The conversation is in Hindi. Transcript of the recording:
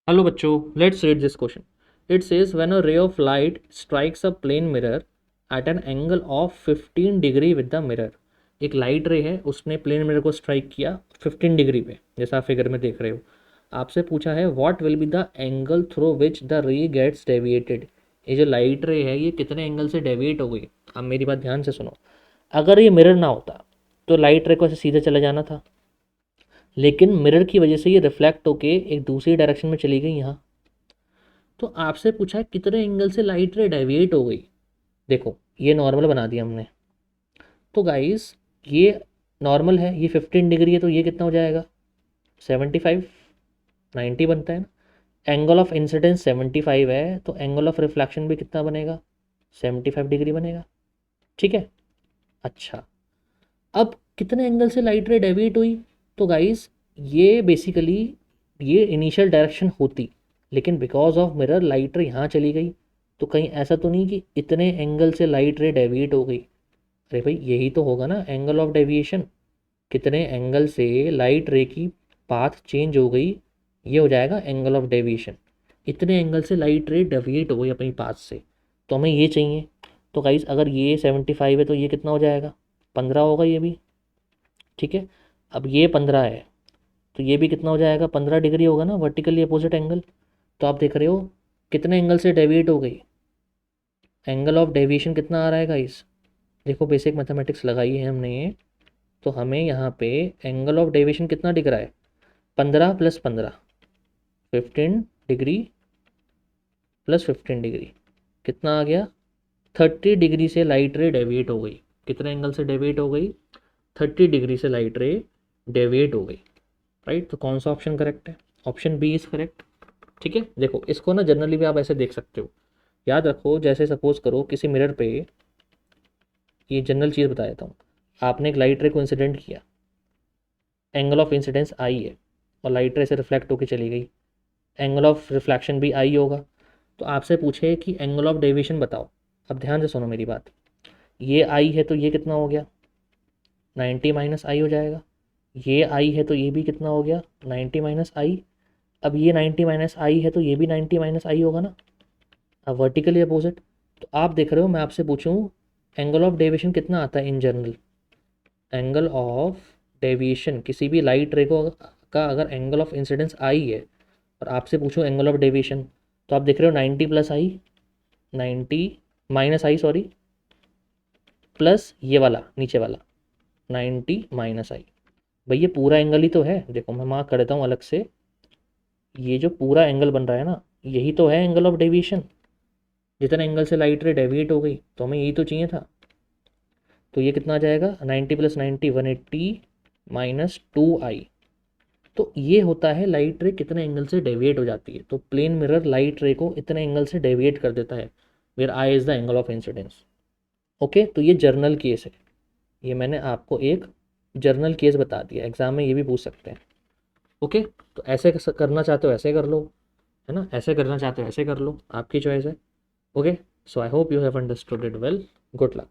Hello बच्चों, let's read this question. It says when a ray of light strikes a plane mirror at an angle of 15 degree with the mirror. एक लाइट रे है, उसने प्लेन मिरर को स्ट्राइक किया 15 डिग्री पे, जैसा आप फिगर में देख रहे हो। आपसे पूछा है what will be the angle through which the ray gets deviated. ये जो लाइट रे है ये कितने एंगल से डेविएट हो गई। अब मेरी बात ध्यान से सुनो। अगर ये मिरर ना होता तो लाइट रे को ऐसे सीधे चले जाना था, लेकिन मिरर की वजह से ये रिफ्लेक्ट होके एक दूसरी डायरेक्शन में चली गई यहाँ। तो आपसे पूछा है कितने एंगल से लाइट रे डेविएट हो गई। देखो ये नॉर्मल बना दिया हमने। तो गाइस ये नॉर्मल है, ये 15 डिग्री है, तो ये कितना हो जाएगा 75, 90 बनता है ना। एंगल ऑफ इंसिडेंस 75 है, तो एंगल ऑफ रिफ्लेक्शन भी कितना बनेगा 75 डिग्री बनेगा। ठीक है। अच्छा, अब कितने एंगल से लाइट रे डेविएट हुई। तो गाइस ये बेसिकली ये इनिशियल डायरेक्शन होती, लेकिन बिकॉज ऑफ मिरर लाइट रे यहाँ चली गई। तो कहीं ऐसा तो नहीं कि इतने एंगल से लाइट रे डेविएट हो गई। अरे भाई यही तो होगा ना एंगल ऑफ डेविएशन। कितने एंगल से लाइट रे की पाथ चेंज हो गई, ये हो जाएगा एंगल ऑफ डेविएशन। इतने एंगल से लाइट रे डेविएट हो गई अपनी पाथ से, तो हमें ये चाहिए। तो गाइस अगर ये 75 है तो ये कितना हो जाएगा 15 होगा ये भी। ठीक है। अब ये 15 है तो ये भी कितना हो जाएगा 15 डिग्री होगा ना, वर्टिकली अपोजिट एंगल। तो आप देख रहे हो कितने एंगल से डेविएट हो गई। एंगल ऑफ डेविएशन कितना आ रहा है गाइस। देखो बेसिक मैथमेटिक्स लगाई है हमने, तो हमें यहाँ पे एंगल ऑफ डेविएशन कितना दिख रहा है 15 + 15, 15 डिग्री प्लस 15 डिग्री कितना आ गया 30 डिग्री से लाइट रे डेविएट हो गई। कितने एंगल से डेविएट हो गई 30 डिग्री से लाइट रे डेविएट हो गई। राइट, तो कौन सा ऑप्शन करेक्ट है, ऑप्शन बी इज़ करेक्ट। ठीक है। देखो इसको ना जनरली भी आप ऐसे देख सकते हो। याद रखो, जैसे सपोज करो किसी मिरर पे, ये जनरल चीज़ बता देता हूँ। आपने एक लाइट रे को इंसिडेंट किया, एंगल ऑफ इंसिडेंस आई है और लाइट रे से रिफ्लेक्ट होकर चली गई, एंगल ऑफ रिफ्लेक्शन भी आई होगा। तो आपसे पूछे कि एंगल ऑफ डेविएशन बताओ। अब ध्यान से सुनो मेरी बात। ये आई है तो ये कितना हो गया 90 माइनस आई हो जाएगा। ये आई है तो ये भी कितना हो गया 90 माइनस आई। अब ये 90 माइनस आई है तो ये भी 90 माइनस आई होगा ना। अब वर्टिकली अपोजिट। तो आप देख रहे हो, मैं आपसे पूछूं एंगल ऑफ डेविएशन कितना आता है in general. Angle of deviation किसी भी लाइट रे को का अगर एंगल ऑफ इंसिडेंस आई है और आपसे पूछूं एंगल ऑफ डेविएशन, तो आप देख रहे हो 90 प्लस आई, 90 माइनस आई सॉरी, प्लस ये वाला नीचे वाला 90 माइनस आई। भाई ये पूरा एंगल ही तो है। देखो मैं मार्क कर देता हूँ अलग से। ये जो पूरा एंगल बन रहा है ना, यही तो है एंगल ऑफ डेविएशन। जितने एंगल से लाइट रे डेविएट हो गई, तो हमें यही तो चाहिए था। तो ये कितना आ जाएगा 90 + 90 180 माइनस 2i। तो ये होता है लाइट रे कितने एंगल से डेविएट हो जाती है। तो प्लेन मिरर लाइट रे को इतने एंगल से डेविएट कर देता है, where I is the angle of incidence. Okay, तो ये जर्नल केस है। ये मैंने आपको एक जर्नल केस बता दिया, एग्जाम में ये भी पूछ सकते हैं। ओके, तो ऐसे करना चाहते हो ऐसे कर लो, है ना, ऐसे करना चाहते हो ऐसे कर लो, आपकी चॉइस है। Okay, so I hope you have understood it well. Good luck.